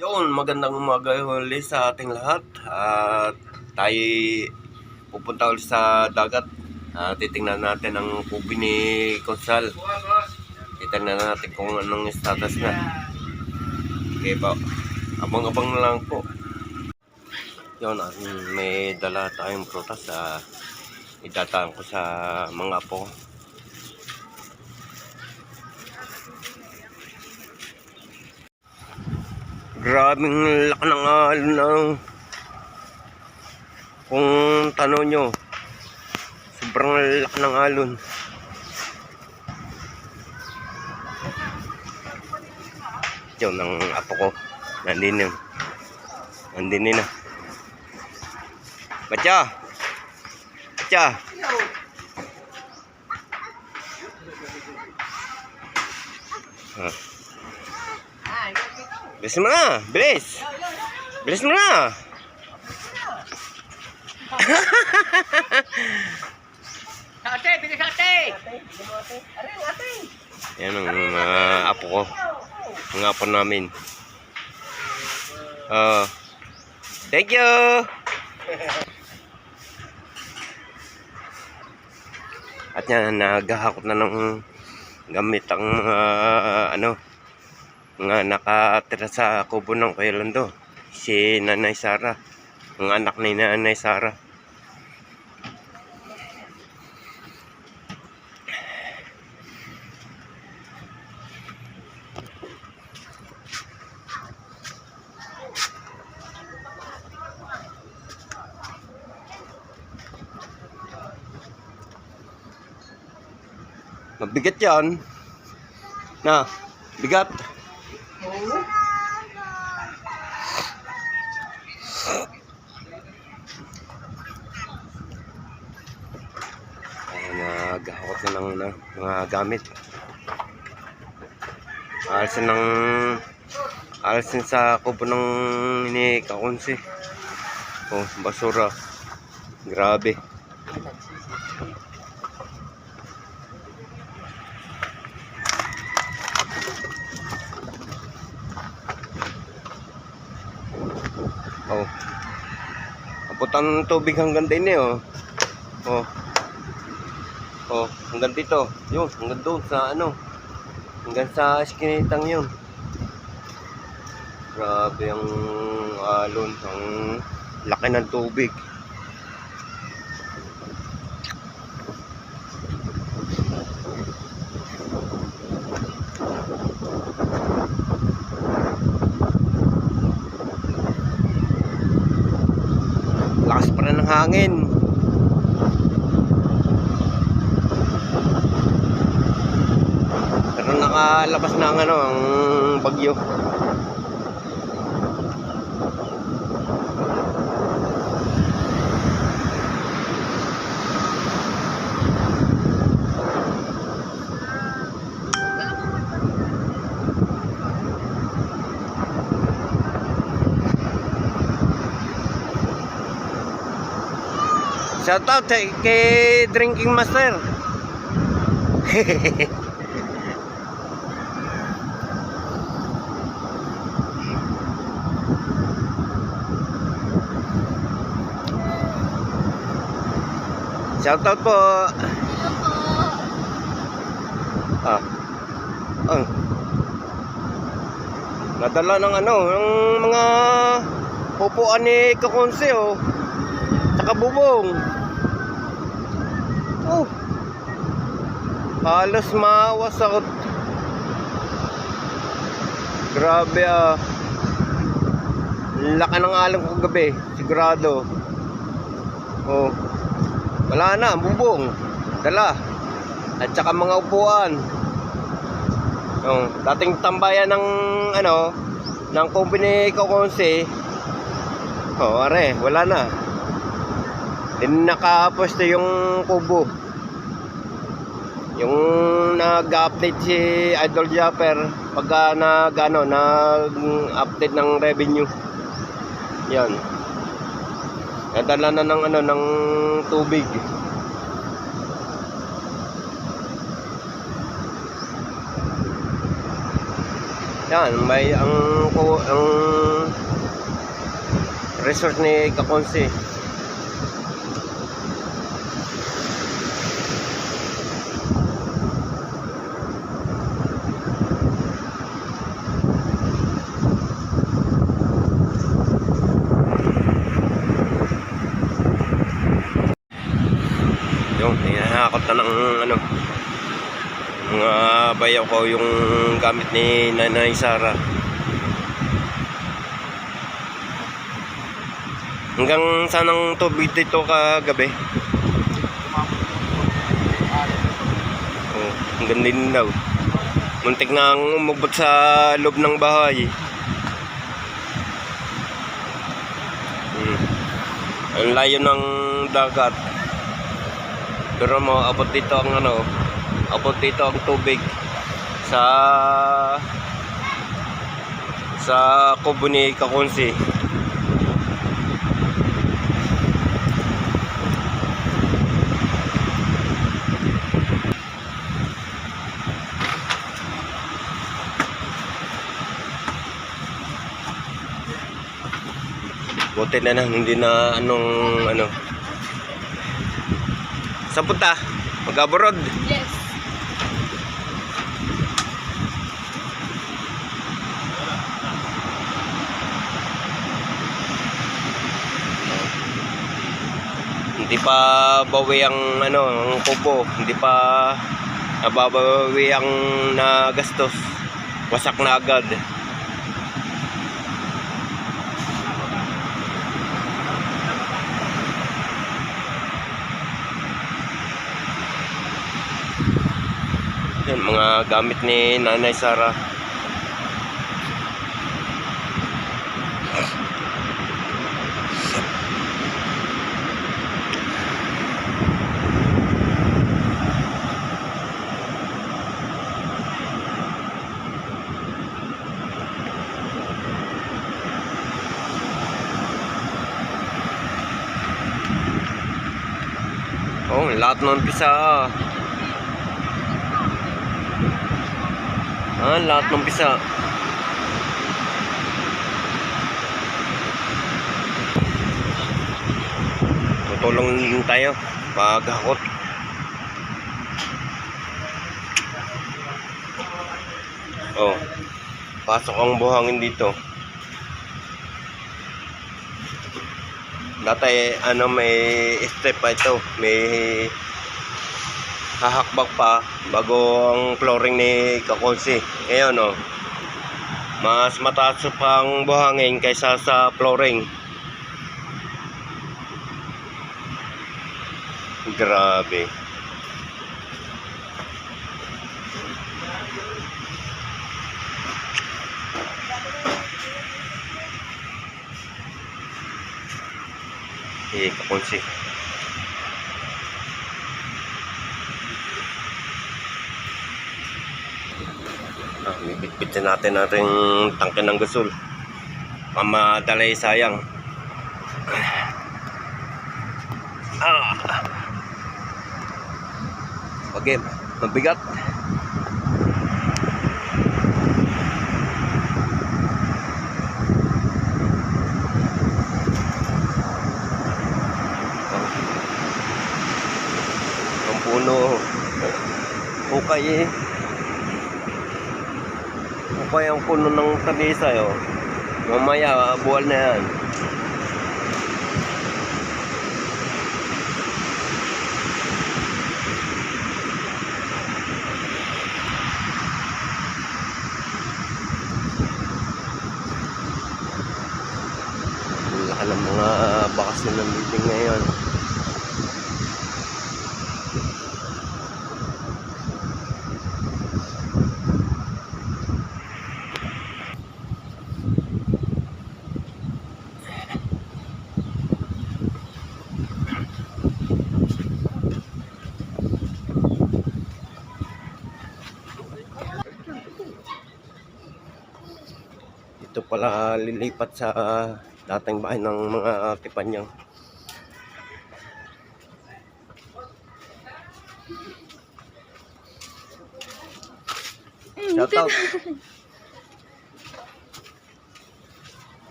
Yun, magandang umaga ulit sa ating lahat. At tayo pupunta ulit sa dagat. Titingnan natin ang kubi ni Konsal. Titingnan natin kung anong status na. Okay po. Abang-abang na lang po. Yun, may dala tayong prutas. Idataan ko sa mga apo. Grabing laki ng alon. Kung tanong nyo, sobrang laki ng alon. Yun ang apo ko. Nandun yun. Nandun yun na. Bacha! Bacha! Bilis mo na! Bilis! Bilis mo na! Ate, bilis ate! Yan ang apo ko. Ang apo namin. Thank you! At yan, naghahakot na ng gamit ang mga nakatira sa kubo ng Kuya Lando. Si Nanay Sara. Ang anak ni Nanay Sara. Mabigat yan. Na, bigat. Naghahakot na ng mga gamit. Alisin sa kubo ng ini kakunsi. Basura. Grabe. Aputan ng tubig hanggang din hanggang dito. Yun, hanggang doon sa hanggang sa eskinitang yun. Grabe ang alon, ang laki ng tubig. Lakas pa rin ng hangin. Pero nakalabas na ang bagyo. Shout out kay Drinking Master. Shout out po. Nadala ng ng mga pupuan ni Kakonse tsaka bubong. Halos mawasak. Grabe laki ng alon ko gabi, sigurado. Wala na, bubong dala at saka mga upuan. Dating tambayan ng ng company Kakonse. Are, wala na. Din nakapwesto yung kubo. Yung nag-update si Idol Japper pagka nag-update ng revenue. Yan. Nadala na ng tubig. Yan, may ang resort ni Kakonsi. Yung hinahakot na ng ano, mga bayaw ko yung gamit ni Nanay Sara. Hanggang saan ang tubig dito kagabi? Oh, hanggang din daw. Muntik na umabot sa loob ng bahay. Ang layo ng dagat. Pero mo abot dito ang ano, abot dito ang tubig sa kubo ni Kakonsi. Buti na lang hindi na ano. Saan punta? Mag-aborod? Yes. Hindi pa bawi ang ano, ang kubo, hindi pa nababawi ang nagastos. Wasak na agad. Yan, mga gamit ni Nanay Sara. Oh, lahat ng umpisa. Lahat ng umpisa. Tutulong tayo paghakot. Oh, pasok ang buhangin dito. Dati ano, may step pa ito, may hahakbak pa bago ang flooring ni Kakonsi. Ngayon oh, mas mataas pa ang buhangin kaysa sa flooring. Grabe. Kakonsi. Bibitbitin natin natin tangke ng gasol. Pamadalay sayang. Okay, mabigat. Ang puno. Okay eh. Okay ang puno ng tabisa oh. Mamaya buwal na yan. Laki ng mga bakas na meeting ngayon. Ito pala lilipat sa dating bahay ng mga Tipanyang. Shout out.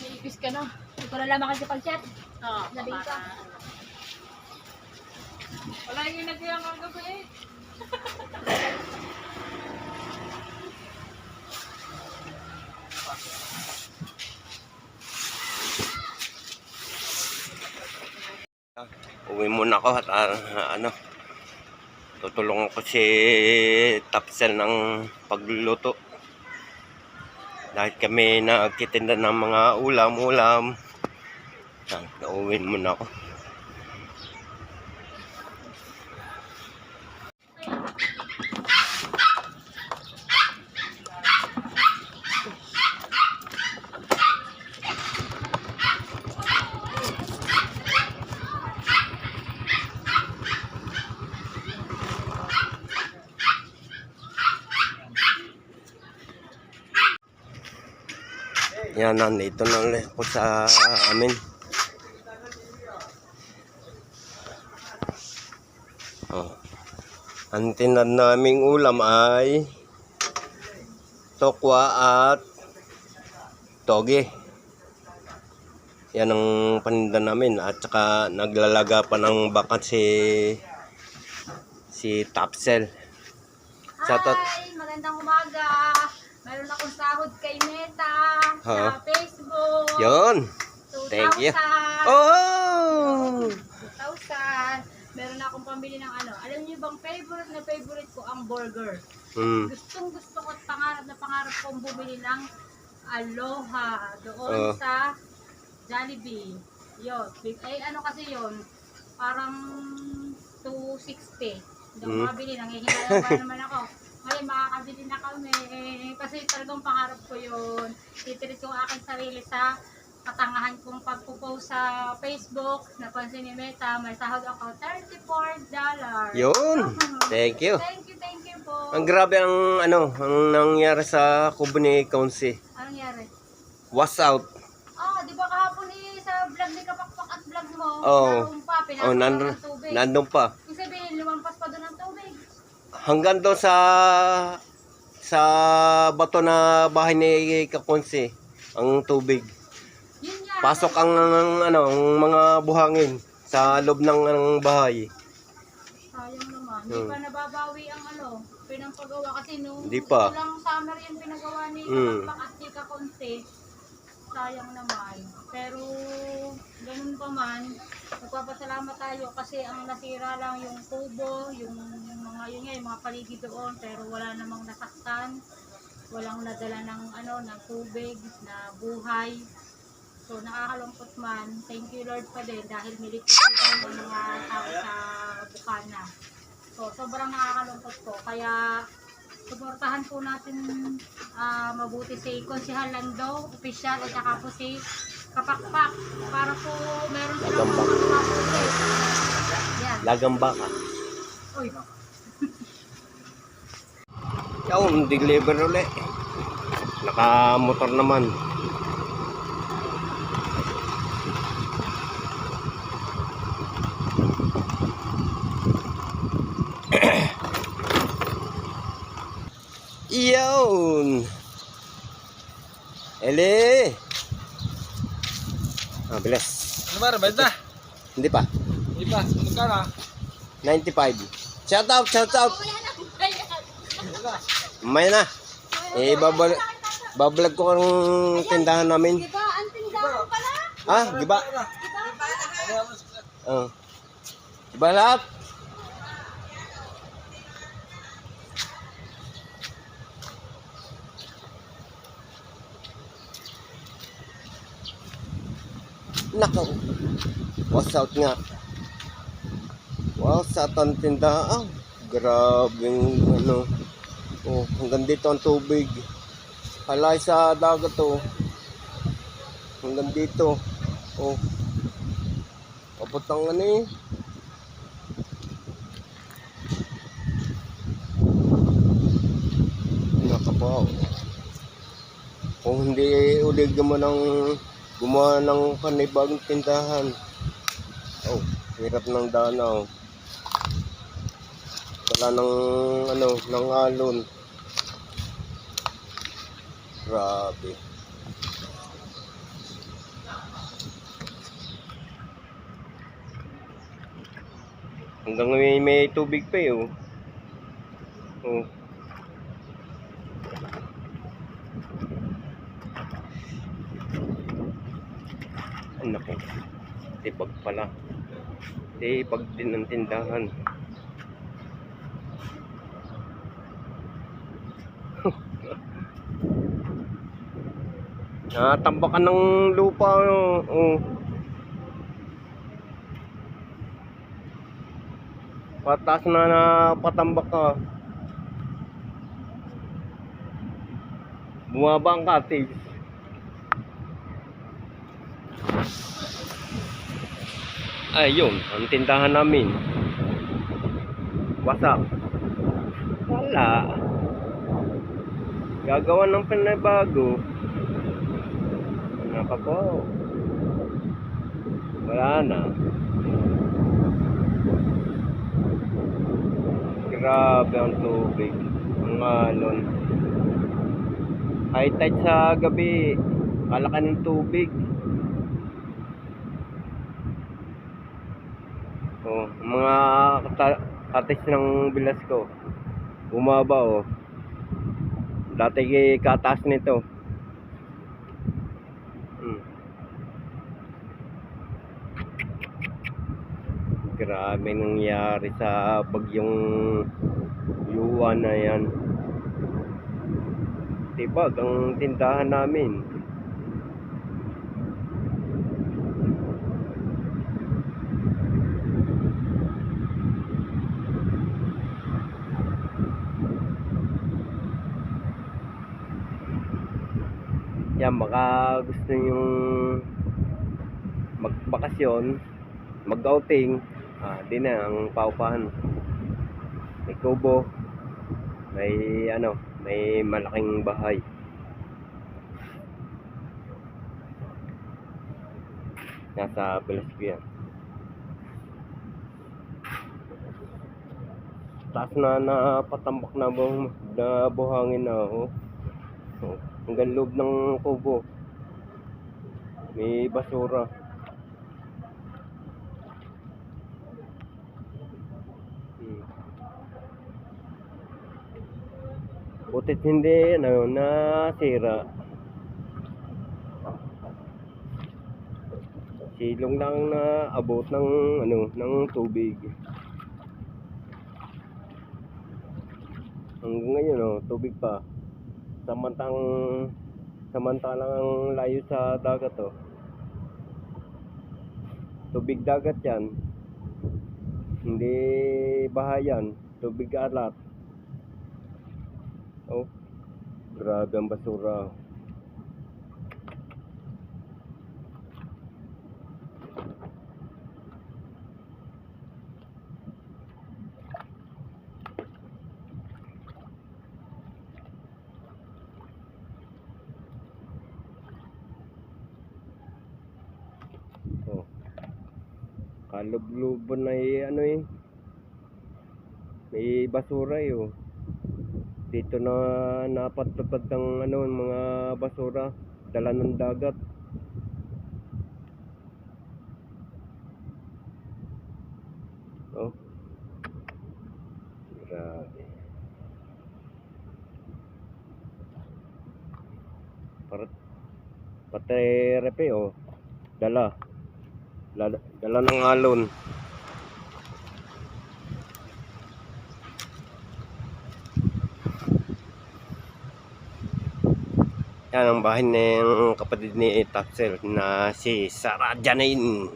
Naipis ka na. ko na lamang kasi pag-chat. Oo, Sabi ko. wala yung nagkayang kagabi eh. Uwi muna ako at ano, tutulungan ko si Tapsel ng pagluluto. Dahil kami nagtitinda ng mga ulam-ulam. Nauwi muna ako. Yan, nandito na ulit ako sa amin. Oh. Ang tinad naming ulam ay tokwa at toge. Yan ang paninda namin. At saka naglalaga pa ng bakat si Tapsel. Shoutout. Hi! Magandang umaga! Meron akong sahod kay Meta Ha? sa Facebook. Yun. 2,000. Thank you. Oh! 2,000. Meron akong pambili ng ano. Alam niyo bang favorite ko ang burger. Hmm. Gustong gusto ko at pangarap na pangarap kong bumili ng Aloha doon sa Jollibee. Yun. Ay ano kasi yun. Parang 260. Hindi ako makabili. Nangihinayang pa naman ako. Ngayon makakabili na kami. Kasi talagang pangarap ko yun. Titirit yung aking sarili sa katangahan kong pagpo-post sa Facebook. Napansin ni Meta, may sahod ako $34. Yun. Thank you. Thank you po. Ang grabe ang nangyari sa kubo ni Kaunsi. Anong nangyari? Was out. Di ba kahapon sa vlog ni Kapakpak at vlog mo, Oo. naroon pa, pinapakaw ng tubig. Nandun pa. Ibig sabihin, lumampas pa doon ng tubig. Hanggang doon sa bato na bahay ni Kakunsi ang tubig. Yun nga. Pasok ang mga buhangin sa loob ng bahay. Sayang naman. Hindi pa nababawi ang pinampagawa kasi nung Hindi pa. walang summer yung pinagawa ni Mm. Kapakpak at si Kakunti. Sayang naman. Pero ganun pa man, nagpapasalamat tayo kasi ang nasira lang yung kubo, yung mga paligid doon, pero wala namang nasaktan. Walang nadala ng tubig, na buhay. So nakakalungkot man. Thank you Lord pa din dahil miligtas tayo ng mga tao sa bukana. So sobrang nakakalungkot po. Kaya suportahan po natin mabuti si Konsehal Lando, official, at saka po si Kapakpak para po meron silang Lagambak. mabuti. Yan. Lagamba ka. Uy. Yung deliver ulit. Nakamotor naman. Iyon. Ele. Bilas. Ano ba, bayad na? Hindi pa. Hindi pa, magkano? 95. Shout out, shout out. May na. Babalag ko ang tindahan namin. Diba? Ang tindahan pala? Ah, giba. Oh. Giba lahat. Nakaw. Was out nga. Was out ang tindahan. Grabing Oh, hanggang dito ang tubig. Halay sa dagat to. Hanggang dito. Oh. Kaputang Nakapaw. Kung hindi ulig mo ng gumawa ng panibagong tindahan. Oh, hirap ng danaw. Wala ng alon. Grabe. Hanggang may tubig pa eh, oh. Oh. Ano po? Tipag pala. Tipag din ng tindahan. Tambakan ng lupa, oh. Oh. Patas na patambak ka. Bumaba ang cottage. Ayun, ang tindahan namin. Wasak. Wala. Gagawa ng panabago. Ano pa po? Wala na. Grabe ang tubig. Ang alon. High tide sa gabi. Kalaki ng tubig. Oh, mga cottage ng Velasco. Bumaba oh. Dati kataas nito. Grabe nangyari sa bagyong Yuan na yan. Tibag ang tindahan namin. Yan, baka gusto yung magbakasyon, mag-outing, di na ang paupahan. May kubo, may may malaking bahay. Nasa Velasco yan. Taas na patambak na buhangin na oh. Oh, hanggang loob ng kubo. May basura. Butit hindi nasira. Silong lang na abot ng ng tubig. Hanggang ngayon tubig pa. Samantalang layo sa dagat tubig dagat yan, hindi bahayan, tubig alat. Oh, grabe ang basura. Oh, kalub-luban na may basura oh. Dito na napatupad ng mga basura, dala ng dagat. Oh, grabe. Pati repe dala ng alon. Yan ang bahay ng kapatid ni Tatzel na si Sarah Janine.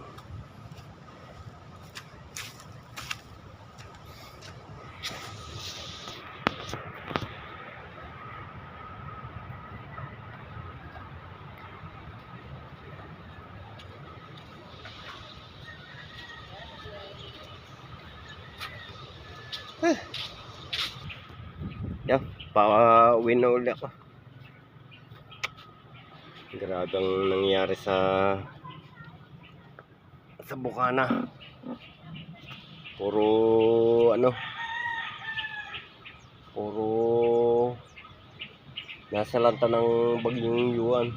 Yan, pauwi na ulit ako. Grabe ang nangyari sa Bukana. Puro nasa lanta ng bagyong Yuan.